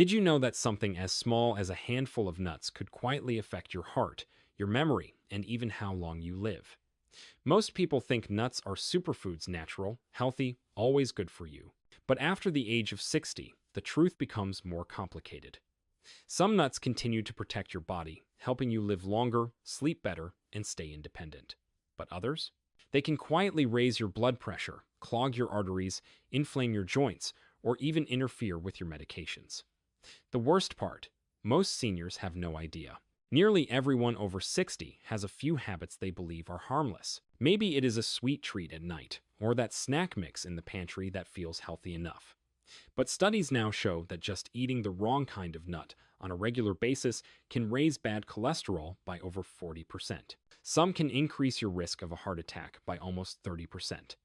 Did you know that something as small as a handful of nuts could quietly affect your heart, your memory, and even how long you live? Most people think nuts are superfoods, natural, healthy, always good for you. But after the age of 60, the truth becomes more complicated. Some nuts continue to protect your body, helping you live longer, sleep better, and stay independent. But others? They can quietly raise your blood pressure, clog your arteries, inflame your joints, or even interfere with your medications. The worst part, most seniors have no idea. Nearly everyone over 60 has a few habits they believe are harmless. Maybe it is a sweet treat at night, or that snack mix in the pantry that feels healthy enough. But studies now show that just eating the wrong kind of nut on a regular basis can raise bad cholesterol by over 40%. Some can increase your risk of a heart attack by almost 30%.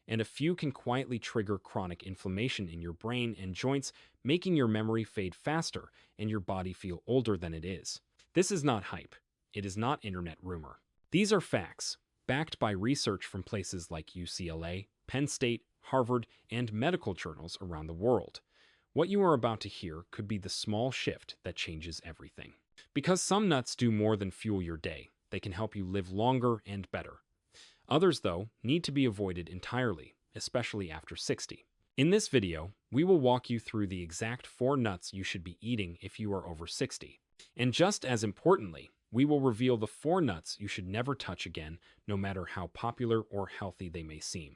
And a few can quietly trigger chronic inflammation in your brain and joints, making your memory fade faster and your body feel older than it is. This is not hype. It is not internet rumor. These are facts, backed by research from places like UCLA, Penn State, Harvard, and medical journals around the world. What you are about to hear could be the small shift that changes everything. Because some nuts do more than fuel your day, they can help you live longer and better. Others, though, need to be avoided entirely, especially after 60. In this video, we will walk you through the exact 4 nuts you should be eating if you are over 60. And just as importantly, we will reveal the 4 nuts you should never touch again, no matter how popular or healthy they may seem.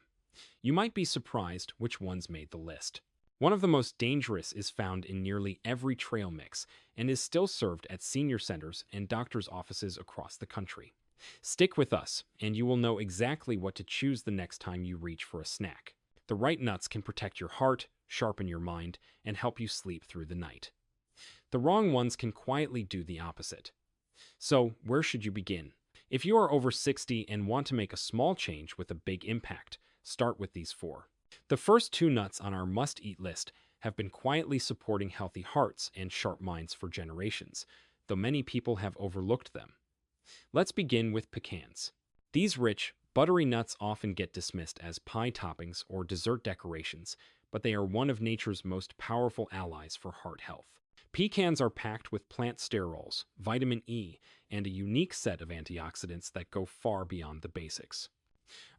You might be surprised which ones made the list. One of the most dangerous is found in nearly every trail mix and is still served at senior centers and doctors' offices across the country. Stick with us, and you will know exactly what to choose the next time you reach for a snack. The right nuts can protect your heart, sharpen your mind, and help you sleep through the night. The wrong ones can quietly do the opposite. So, where should you begin? If you are over 60 and want to make a small change with a big impact, start with these 4. The first 2 nuts on our must-eat list have been quietly supporting healthy hearts and sharp minds for generations, though many people have overlooked them. Let's begin with pecans. These rich, buttery nuts often get dismissed as pie toppings or dessert decorations, but they are one of nature's most powerful allies for heart health. Pecans are packed with plant sterols, vitamin E, and a unique set of antioxidants that go far beyond the basics.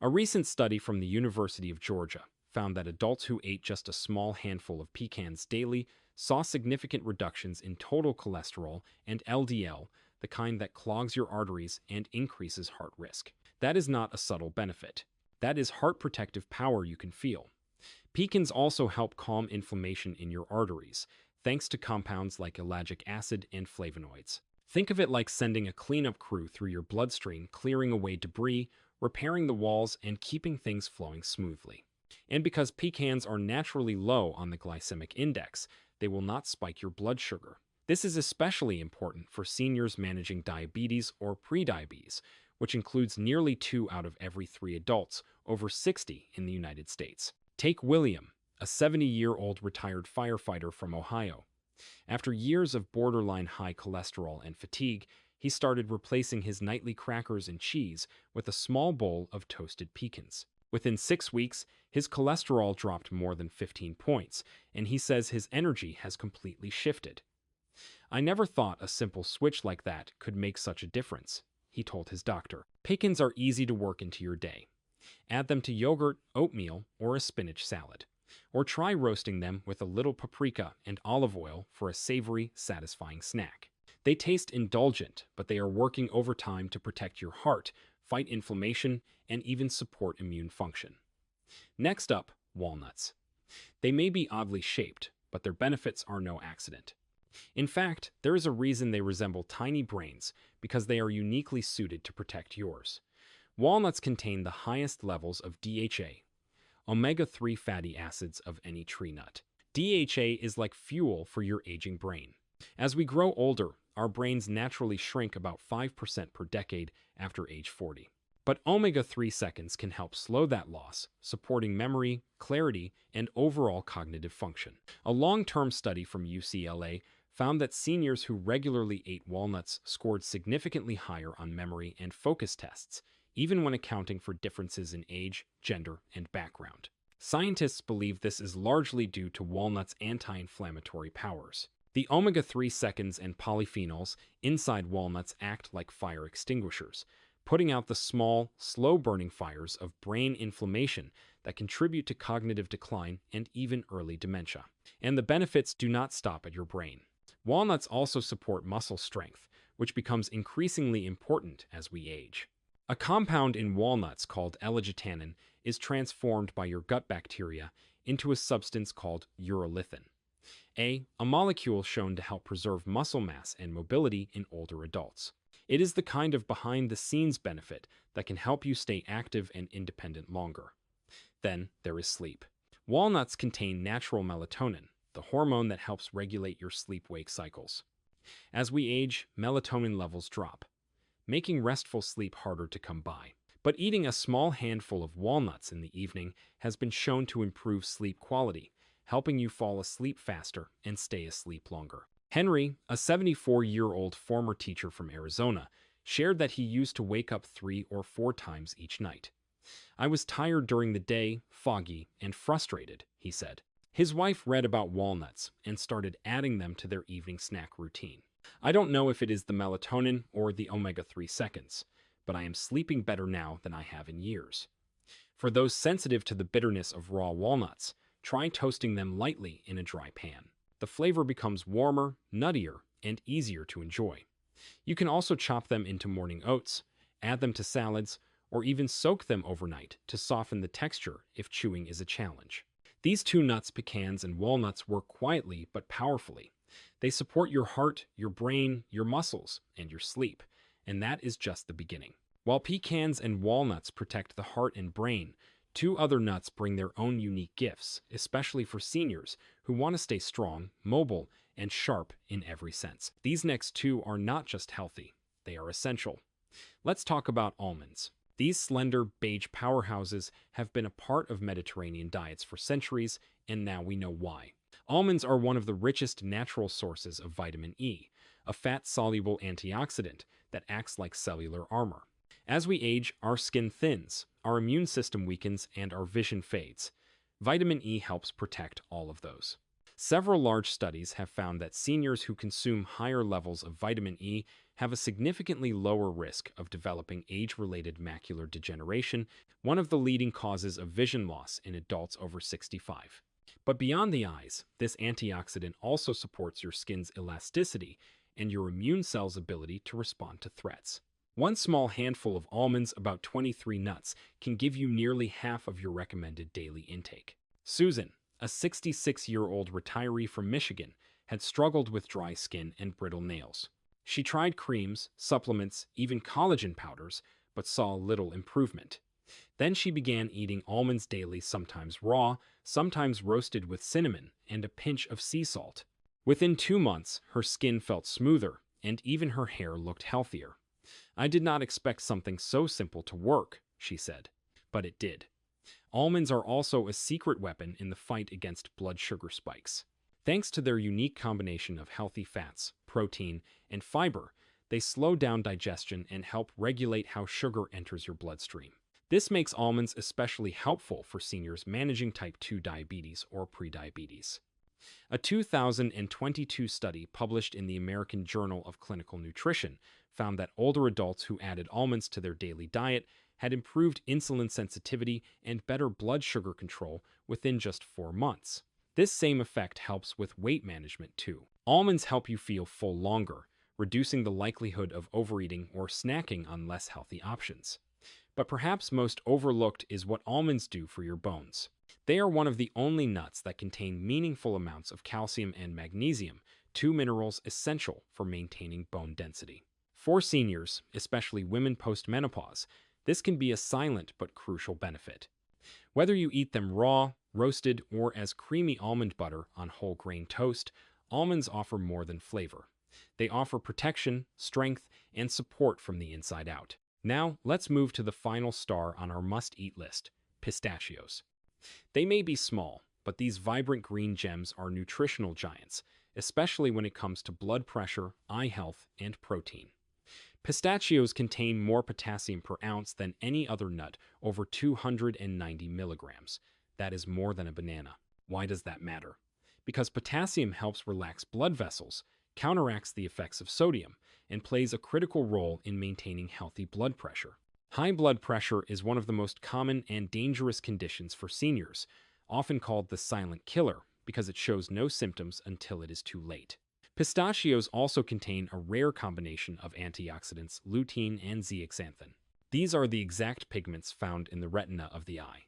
A recent study from the University of Georgia found that adults who ate just a small handful of pecans daily saw significant reductions in total cholesterol and LDL, the kind that clogs your arteries and increases heart risk. That is not a subtle benefit. That is heart protective power you can feel. Pecans also help calm inflammation in your arteries, thanks to compounds like ellagic acid and flavonoids. Think of it like sending a cleanup crew through your bloodstream, clearing away debris, repairing the walls, and keeping things flowing smoothly. And because pecans are naturally low on the glycemic index, they will not spike your blood sugar. This is especially important for seniors managing diabetes or prediabetes, which includes nearly 2 out of every 3 adults over 60 in the United States. Take William, a 70-year-old retired firefighter from Ohio. After years of borderline high cholesterol and fatigue, he started replacing his nightly crackers and cheese with a small bowl of toasted pecans. Within 6 weeks, his cholesterol dropped more than 15 points, and he says his energy has completely shifted. "I never thought a simple switch like that could make such a difference," he told his doctor. Pecans are easy to work into your day. Add them to yogurt, oatmeal, or a spinach salad. Or try roasting them with a little paprika and olive oil for a savory, satisfying snack. They taste indulgent, but they are working overtime to protect your heart, fight inflammation, and even support immune function. Next up, walnuts. They may be oddly shaped, but their benefits are no accident. In fact, there is a reason they resemble tiny brains, because they are uniquely suited to protect yours. Walnuts contain the highest levels of DHA, omega-3 fatty acids of any tree nut. DHA is like fuel for your aging brain. As we grow older, our brains naturally shrink about 5% per decade after age 40. But omega-3 seconds can help slow that loss, supporting memory, clarity, and overall cognitive function. A long-term study from UCLA found that seniors who regularly ate walnuts scored significantly higher on memory and focus tests, even when accounting for differences in age, gender, and background. Scientists believe this is largely due to walnuts' anti-inflammatory powers. The omega-3 secons and polyphenols inside walnuts act like fire extinguishers, putting out the small, slow-burning fires of brain inflammation that contribute to cognitive decline and even early dementia. And the benefits do not stop at your brain. Walnuts also support muscle strength, which becomes increasingly important as we age. A compound in walnuts called L-arginine is transformed by your gut bacteria into a substance called urolithin, a molecule shown to help preserve muscle mass and mobility in older adults. It is the kind of behind-the-scenes benefit that can help you stay active and independent longer. Then there is sleep. Walnuts contain natural melatonin, the hormone that helps regulate your sleep-wake cycles. As we age, melatonin levels drop, making restful sleep harder to come by. But eating a small handful of walnuts in the evening has been shown to improve sleep quality, helping you fall asleep faster and stay asleep longer. Henry, a 74-year-old former teacher from Arizona, shared that he used to wake up 3 or 4 times each night. "I was tired during the day, foggy, and frustrated," he said. His wife read about walnuts and started adding them to their evening snack routine. "I don't know if it is the melatonin or the omega-3 secons, but I am sleeping better now than I have in years." For those sensitive to the bitterness of raw walnuts, try toasting them lightly in a dry pan. The flavor becomes warmer, nuttier, and easier to enjoy. You can also chop them into morning oats, add them to salads, or even soak them overnight to soften the texture if chewing is a challenge. These 2 nuts, pecans and walnuts, work quietly but powerfully. They support your heart, your brain, your muscles, and your sleep, and that is just the beginning. While pecans and walnuts protect the heart and brain, 2 other nuts bring their own unique gifts, especially for seniors who want to stay strong, mobile, and sharp in every sense. These next 2 are not just healthy, they are essential. Let's talk about almonds. These slender, beige powerhouses have been a part of Mediterranean diets for centuries, and now we know why. Almonds are one of the richest natural sources of vitamin E, a fat-soluble antioxidant that acts like cellular armor. As we age, our skin thins, our immune system weakens, and our vision fades. Vitamin E helps protect all of those. Several large studies have found that seniors who consume higher levels of vitamin E have a significantly lower risk of developing age-related macular degeneration, one of the leading causes of vision loss in adults over 65. But beyond the eyes, this antioxidant also supports your skin's elasticity and your immune cells' ability to respond to threats. One small handful of almonds, about 23 nuts, can give you nearly half of your recommended daily intake. Susan, a 66-year-old retiree from Michigan, had struggled with dry skin and brittle nails. She tried creams, supplements, even collagen powders, but saw little improvement. Then she began eating almonds daily, sometimes raw, sometimes roasted with cinnamon and a pinch of sea salt. Within 2 months, her skin felt smoother, and even her hair looked healthier. "I did not expect something so simple to work," she said, but it did. Almonds are also a secret weapon in the fight against blood sugar spikes. Thanks to their unique combination of healthy fats, protein, and fiber, they slow down digestion and help regulate how sugar enters your bloodstream. This makes almonds especially helpful for seniors managing type 2 diabetes or prediabetes. A 2022 study published in the American Journal of Clinical Nutrition found that older adults who added almonds to their daily diet had improved insulin sensitivity and better blood sugar control within just 4 months. This same effect helps with weight management too. Almonds help you feel full longer, reducing the likelihood of overeating or snacking on less healthy options. But perhaps most overlooked is what almonds do for your bones. They are one of the only nuts that contain meaningful amounts of calcium and magnesium, 2 minerals essential for maintaining bone density. For seniors, especially women post-menopause, this can be a silent but crucial benefit. Whether you eat them raw, roasted, or as creamy almond butter on whole grain toast, almonds offer more than flavor. They offer protection, strength, and support from the inside out. Now, let's move to the final star on our must-eat list, pistachios. They may be small, but these vibrant green gems are nutritional giants, especially when it comes to blood pressure, eye health, and protein. Pistachios contain more potassium per ounce than any other nut, over 290 milligrams. That is more than a banana. Why does that matter? because potassium helps relax blood vessels, counteracts the effects of sodium, and plays a critical role in maintaining healthy blood pressure. High blood pressure is one of the most common and dangerous conditions for seniors, often called the silent killer because it shows no symptoms until it is too late. Pistachios also contain a rare combination of antioxidants, lutein and zeaxanthin. These are the exact pigments found in the retina of the eye.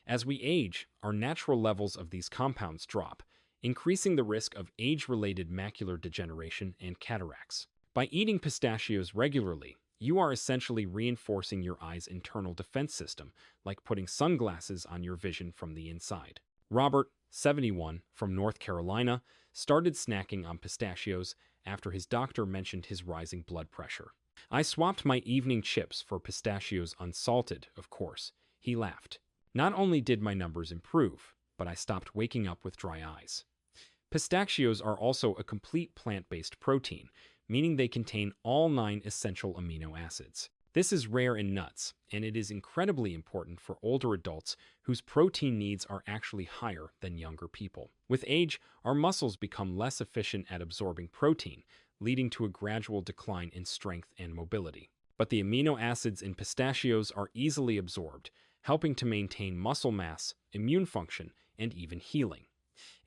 As we age, our natural levels of these compounds drop, increasing the risk of age-related macular degeneration and cataracts. By eating pistachios regularly, you are essentially reinforcing your eye's internal defense system, like putting sunglasses on your vision from the inside. Robert, 71, from North Carolina, started snacking on pistachios after his doctor mentioned his rising blood pressure. "I swapped my evening chips for pistachios unsalted, of course," he laughed. "Not only did my numbers improve, but I stopped waking up with dry eyes." Pistachios are also a complete plant-based protein, meaning they contain all 9 essential amino acids. This is rare in nuts, and it is incredibly important for older adults whose protein needs are actually higher than younger people. With age, our muscles become less efficient at absorbing protein, leading to a gradual decline in strength and mobility. But the amino acids in pistachios are easily absorbed, helping to maintain muscle mass, immune function, and even healing.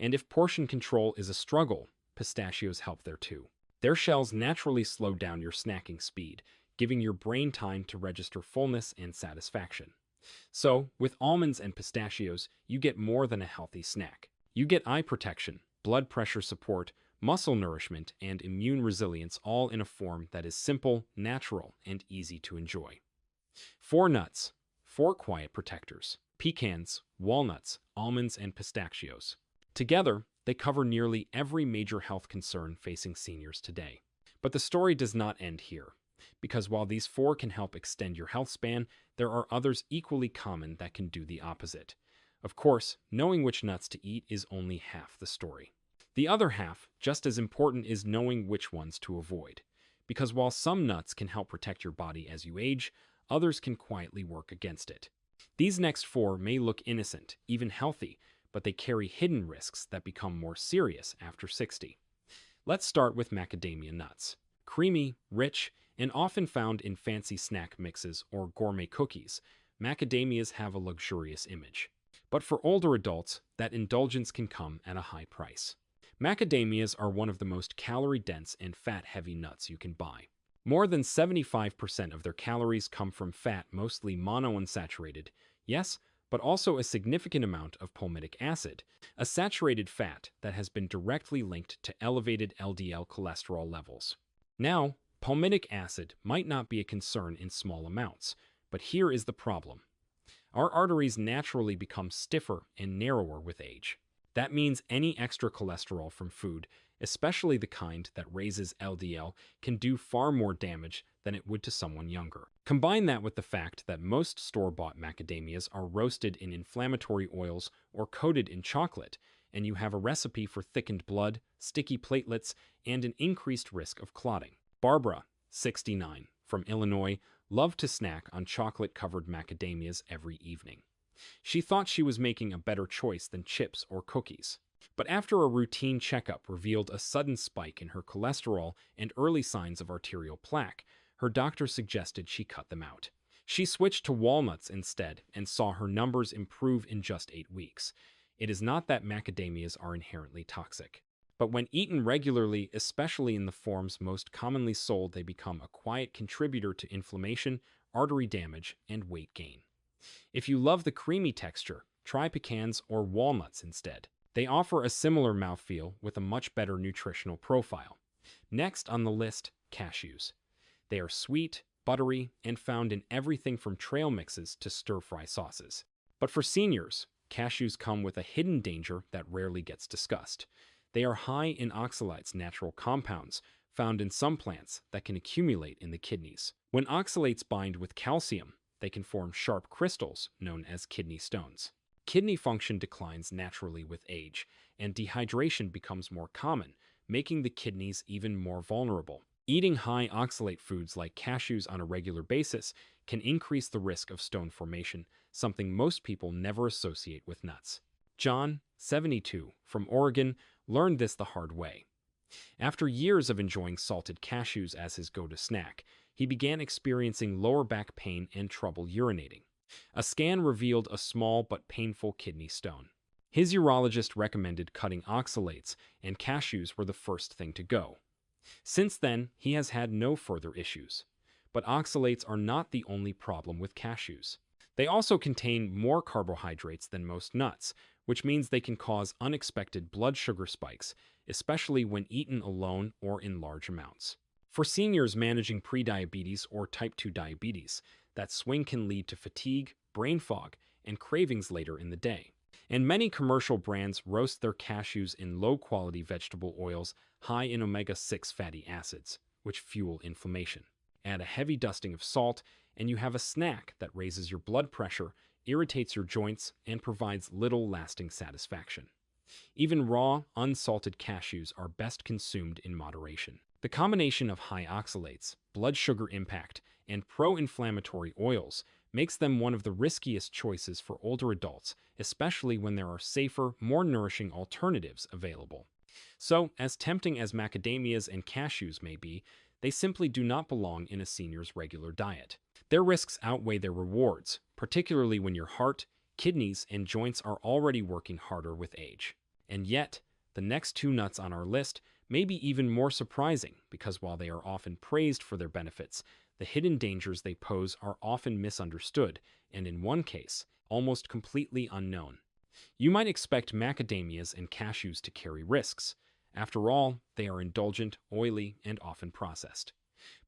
And if portion control is a struggle, pistachios help there too. Their shells naturally slow down your snacking speed, giving your brain time to register fullness and satisfaction. So, with almonds and pistachios, you get more than a healthy snack. You get eye protection, blood pressure support, muscle nourishment, and immune resilience, all in a form that is simple, natural, and easy to enjoy. 4 nuts, 4 quiet protectors: pecans, walnuts, almonds, and pistachios. Together, they cover nearly every major health concern facing seniors today. But the story does not end here, because while these 4 can help extend your health span, there are others equally common that can do the opposite. Of course, knowing which nuts to eat is only half the story. The other half, just as important, is knowing which ones to avoid. Because while some nuts can help protect your body as you age, others can quietly work against it. These next 4 may look innocent, even healthy, but they carry hidden risks that become more serious after 60. Let's start with macadamia nuts. Creamy, rich, and often found in fancy snack mixes or gourmet cookies, macadamias have a luxurious image. But for older adults, that indulgence can come at a high price. Macadamias are one of the most calorie-dense and fat-heavy nuts you can buy. More than 75% of their calories come from fat, mostly monounsaturated, yes, but also a significant amount of palmitic acid, a saturated fat that has been directly linked to elevated LDL cholesterol levels. Now, palmitic acid might not be a concern in small amounts, but here is the problem. Our arteries naturally become stiffer and narrower with age. That means any extra cholesterol from food, especially the kind that raises LDL, can do far more damage than it would to someone younger. Combine that with the fact that most store-bought macadamias are roasted in inflammatory oils or coated in chocolate, and you have a recipe for thickened blood, sticky platelets, and an increased risk of clotting. Barbara, 69, from Illinois, loved to snack on chocolate-covered macadamias every evening. She thought she was making a better choice than chips or cookies. But after a routine checkup revealed a sudden spike in her cholesterol and early signs of arterial plaque, her doctor suggested she cut them out. She switched to walnuts instead and saw her numbers improve in just 8 weeks. It is not that macadamias are inherently toxic, but when eaten regularly, especially in the forms most commonly sold, they become a quiet contributor to inflammation, artery damage, and weight gain. If you love the creamy texture, try pecans or walnuts instead. They offer a similar mouthfeel with a much better nutritional profile. Next on the list, cashews. They are sweet, buttery, and found in everything from trail mixes to stir-fry sauces. But for seniors, cashews come with a hidden danger that rarely gets discussed. They are high in oxalates, natural compounds found in some plants that can accumulate in the kidneys. When oxalates bind with calcium, they can form sharp crystals known as kidney stones. Kidney function declines naturally with age, and dehydration becomes more common, making the kidneys even more vulnerable. Eating high oxalate foods like cashews on a regular basis can increase the risk of stone formation, something most people never associate with nuts. John, 72, from Oregon, learned this the hard way. After years of enjoying salted cashews as his go-to snack, he began experiencing lower back pain and trouble urinating. A scan revealed a small but painful kidney stone. His urologist recommended cutting oxalates, and cashews were the first thing to go. Since then, he has had no further issues. But oxalates are not the only problem with cashews. They also contain more carbohydrates than most nuts, which means they can cause unexpected blood sugar spikes, especially when eaten alone or in large amounts. For seniors managing prediabetes or type 2 diabetes, that swing can lead to fatigue, brain fog, and cravings later in the day. And many commercial brands roast their cashews in low-quality vegetable oils high in omega-6 fatty acids, which fuel inflammation. Add a heavy dusting of salt, and you have a snack that raises your blood pressure, irritates your joints, and provides little lasting satisfaction. Even raw, unsalted cashews are best consumed in moderation. The combination of high oxalates, blood sugar impact, and pro-inflammatory oils makes them one of the riskiest choices for older adults, especially when there are safer, more nourishing alternatives available. So, as tempting as macadamias and cashews may be, they simply do not belong in a senior's regular diet. Their risks outweigh their rewards, particularly when your heart, kidneys, and joints are already working harder with age. And yet, the next two nuts on our list may be even more surprising because while they are often praised for their benefits, the hidden dangers they pose are often misunderstood and, in one case, almost completely unknown. You might expect macadamias and cashews to carry risks. After all, they are indulgent, oily, and often processed.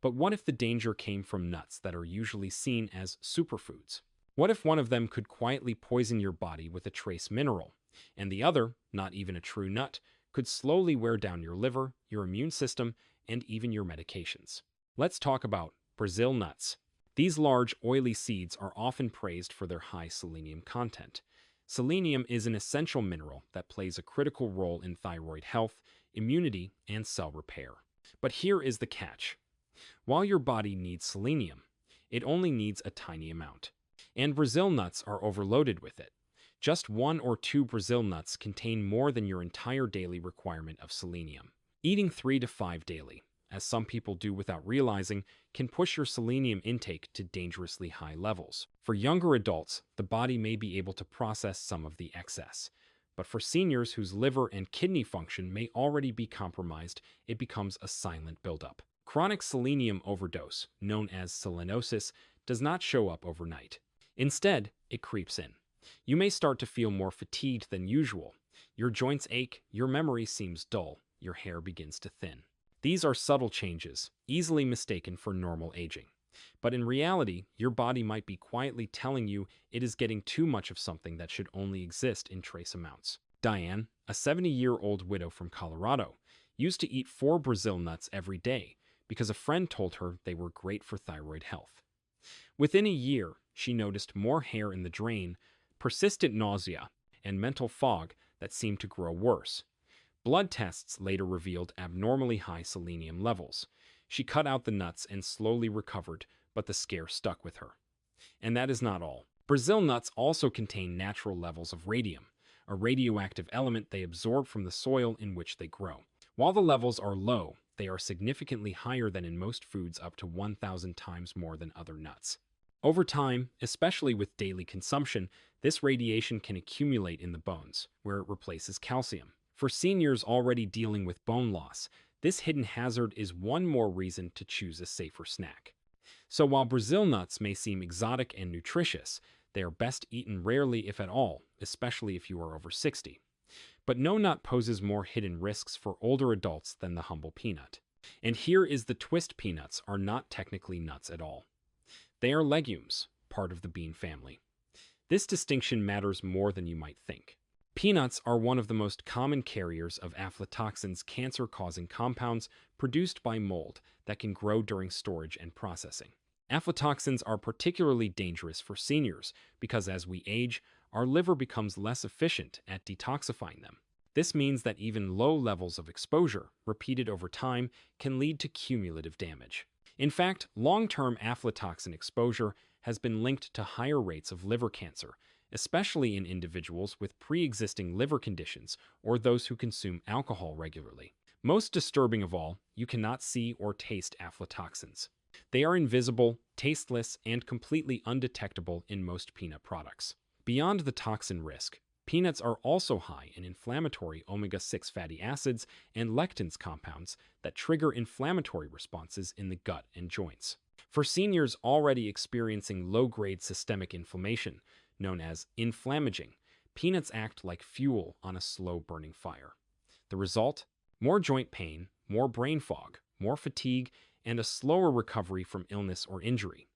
But what if the danger came from nuts that are usually seen as superfoods? What if one of them could quietly poison your body with a trace mineral, and the other, not even a true nut, could slowly wear down your liver, your immune system, and even your medications? Let's talk about Brazil nuts. These large, oily seeds are often praised for their high selenium content. Selenium is an essential mineral that plays a critical role in thyroid health, immunity, and cell repair. But here is the catch. While your body needs selenium, it only needs a tiny amount. And Brazil nuts are overloaded with it. Just 1 or 2 Brazil nuts contain more than your entire daily requirement of selenium. Eating 3 to 5 daily, as some people do without realizing, can push your selenium intake to dangerously high levels. For younger adults, the body may be able to process some of the excess. But for seniors whose liver and kidney function may already be compromised, it becomes a silent buildup. Chronic selenium overdose, known as selenosis, does not show up overnight. Instead, it creeps in. You may start to feel more fatigued than usual. Your joints ache, your memory seems dull, your hair begins to thin. These are subtle changes, easily mistaken for normal aging. But in reality, your body might be quietly telling you it is getting too much of something that should only exist in trace amounts. Diane, a 70-year-old widow from Colorado, used to eat 4 Brazil nuts every day because a friend told her they were great for thyroid health. Within a year, she noticed more hair in the drain, persistent nausea, and mental fog that seemed to grow worse. Blood tests later revealed abnormally high selenium levels. She cut out the nuts and slowly recovered, but the scare stuck with her. And that is not all. Brazil nuts also contain natural levels of radium, a radioactive element they absorb from the soil in which they grow. While the levels are low, they are significantly higher than in most foods, up to 1,000 times more than other nuts. Over time, especially with daily consumption, this radiation can accumulate in the bones, where it replaces calcium. For seniors already dealing with bone loss, this hidden hazard is one more reason to choose a safer snack. So while Brazil nuts may seem exotic and nutritious, they are best eaten rarely if at all, especially if you are over 60. But no nut poses more hidden risks for older adults than the humble peanut. And here is the twist: peanuts are not technically nuts at all. They are legumes, part of the bean family. This distinction matters more than you might think. Peanuts are one of the most common carriers of aflatoxins, cancer-causing compounds produced by mold that can grow during storage and processing. Aflatoxins are particularly dangerous for seniors because as we age, our liver becomes less efficient at detoxifying them. This means that even low levels of exposure, repeated over time, can lead to cumulative damage. In fact, long-term aflatoxin exposure has been linked to higher rates of liver cancer, especially in individuals with pre-existing liver conditions or those who consume alcohol regularly. Most disturbing of all, you cannot see or taste aflatoxins. They are invisible, tasteless, and completely undetectable in most peanut products. Beyond the toxin risk, peanuts are also high in inflammatory omega-6 fatty acids and lectins compounds that trigger inflammatory responses in the gut and joints. For seniors already experiencing low-grade systemic inflammation, known as inflammaging, peanuts act like fuel on a slow-burning fire. The result? More joint pain, more brain fog, more fatigue, and a slower recovery from illness or injury.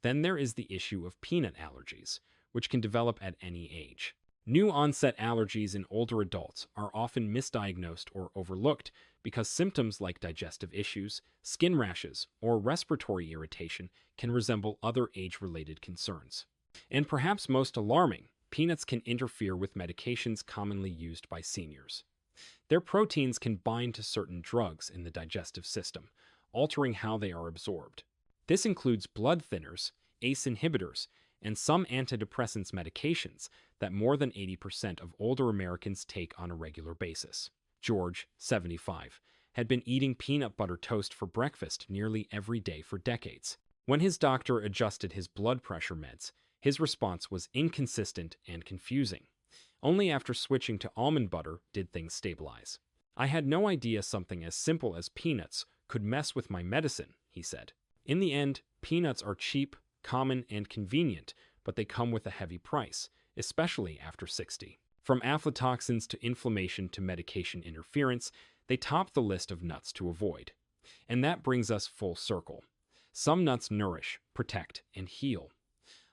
Then there is the issue of peanut allergies, which can develop at any age. New onset allergies in older adults are often misdiagnosed or overlooked because symptoms like digestive issues, skin rashes, or respiratory irritation can resemble other age-related concerns. And perhaps most alarming, peanuts can interfere with medications commonly used by seniors. Their proteins can bind to certain drugs in the digestive system, altering how they are absorbed. This includes blood thinners, ACE inhibitors, and some antidepressants medications that more than 80% of older Americans take on a regular basis. George, 75, had been eating peanut butter toast for breakfast nearly every day for decades. When his doctor adjusted his blood pressure meds, his response was inconsistent and confusing. Only after switching to almond butter did things stabilize. "I had no idea something as simple as peanuts could mess with my medicine," he said. In the end, peanuts are cheap, common, and convenient, but they come with a heavy price, especially after 60. From aflatoxins to inflammation to medication interference, they top the list of nuts to avoid. And that brings us full circle. Some nuts nourish, protect, and heal.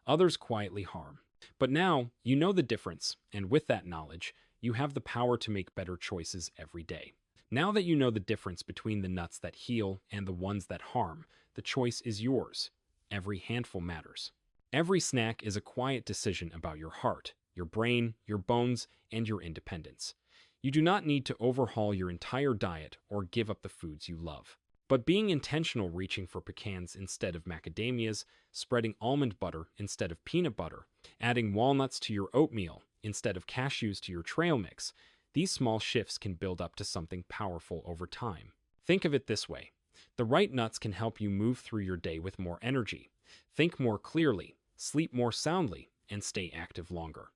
Others quietly harm. But now, you know the difference, and with that knowledge, you have the power to make better choices every day. Now that you know the difference between the nuts that heal and the ones that harm, the choice is yours. Every handful matters. Every snack is a quiet decision about your heart, your brain, your bones, and your independence. You do not need to overhaul your entire diet or give up the foods you love. But being intentional, reaching for pecans instead of macadamias, spreading almond butter instead of peanut butter, adding walnuts to your oatmeal instead of cashews to your trail mix, these small shifts can build up to something powerful over time. Think of it this way. The right nuts can help you move through your day with more energy, think more clearly, sleep more soundly, and stay active longer.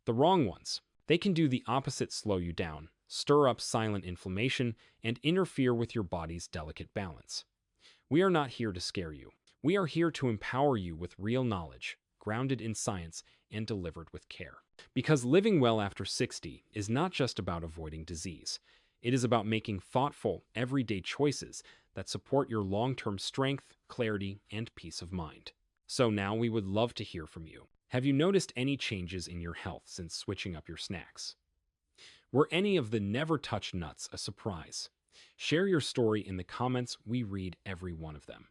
The wrong ones, they can do the opposite: slow you down, stir up silent inflammation, and interfere with your body's delicate balance. We are not here to scare you. We are here to empower you with real knowledge, grounded in science and delivered with care. Because living well after 60 is not just about avoiding disease. It is about making thoughtful, everyday choices that support your long-term strength, clarity, and peace of mind. So now we would love to hear from you. Have you noticed any changes in your health since switching up your snacks? Were any of the never-touched nuts a surprise? Share your story in the comments. We read every one of them.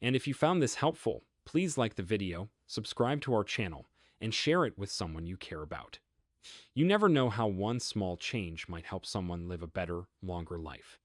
And if you found this helpful, please like the video, subscribe to our channel, and share it with someone you care about. You never know how one small change might help someone live a better, longer life.